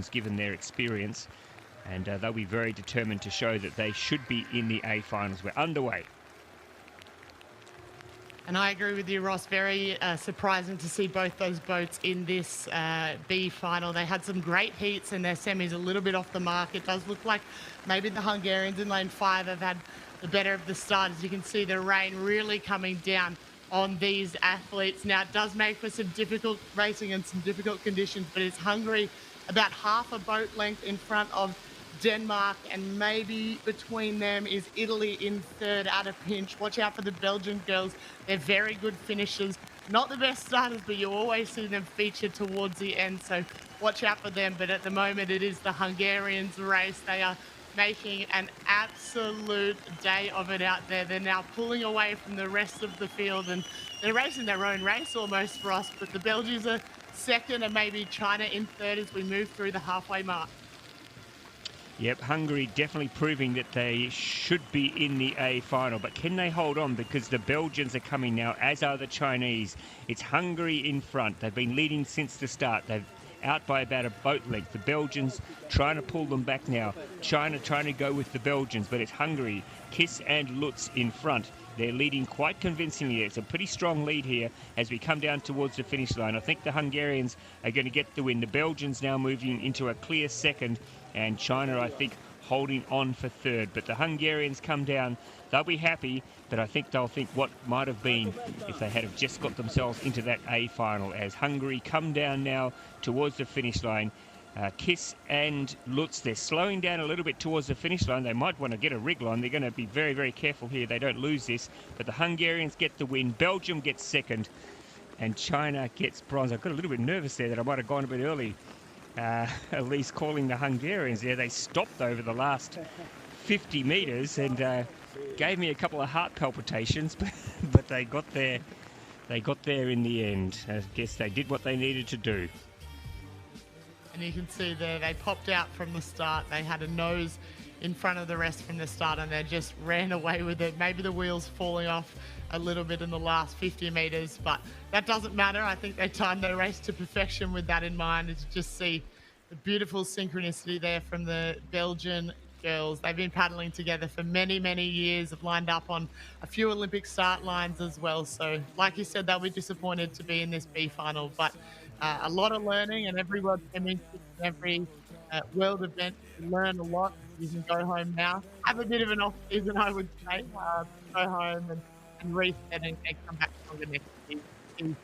given their experience, and they'll be very determined to show that they should be in the A finals. We're underway. And I agree with you, Ross. Very surprising to see both those boats in this B final. They had some great heats and their semis a little bit off the mark. It does look like maybe the Hungarians in lane 5 have had the better of the start. As you can see, the rain really coming down on these athletes. Now, it does make for some difficult racing and some difficult conditions, but it's Hungary about half a boat length in front of Denmark, and maybe between them is Italy in third at a pinch. Watch out for the Belgian girls. They're very good finishers. Not the best starters, but you always see them featured towards the end. So watch out for them. But at the moment, it is the Hungarians' race. They are making an absolute day of it out there. They're now pulling away from the rest of the field, and they're racing their own race almost for us. But the Belgians are second, and maybe China in third as we move through the halfway mark. Yep, Hungary definitely proving that they should be in the A final. But can they hold on? Because the Belgians are coming now, as are the Chinese. It's Hungary in front. They've been leading since the start. They've out by about a boat length. The Belgians trying to pull them back now. China trying to go with the Belgians, but it's Hungary. Kiss and Lutz in front. They're leading quite convincingly. It's a pretty strong lead here as we come down towards the finish line. I think the Hungarians are going to get the win. The Belgians now moving into a clear second, and China, I think, holding on for third. But the Hungarians come down. They'll be happy, but I think they'll think what might have been if they had have just got themselves into that A final, as Hungary come down now towards the finish line. Kiss and Lutz, they're slowing down a little bit towards the finish line. They might want to get a wriggle on. They're going to be very, very careful here. They don't lose this. But the Hungarians get the win. Belgium gets second. And China gets bronze. I got a little bit nervous there that I might have gone a bit early. At least calling the Hungarians there. They stopped over the last 50 metres and gave me a couple of heart palpitations. But they got there. They got there in the end. I guess they did what they needed to do. And you can see there, they popped out from the start. They had a nose in front of the rest from the start, and they just ran away with it. Maybe the wheels falling off a little bit in the last 50 metres, but that doesn't matter. I think they timed their race to perfection with that in mind. As you just see the beautiful synchronicity there from the Belgian girls. They've been paddling together for many, many years, have lined up on a few Olympic start lines as well. So like you said, they'll be disappointed to be in this B final, but a lot of learning, and every World Championship, every world event, you learn a lot. You can go home now, have a bit of an off season, I would say, go home and reset and come back stronger next year. You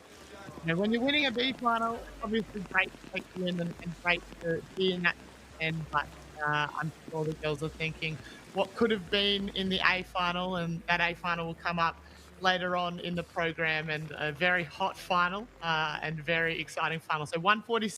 know, when you're winning a B final, it's obviously great to take the win and great to be in that end, but I'm sure the girls are thinking what could have been in the A final, and that A final will come up later on in the program, and a very hot final and very exciting final. So 146.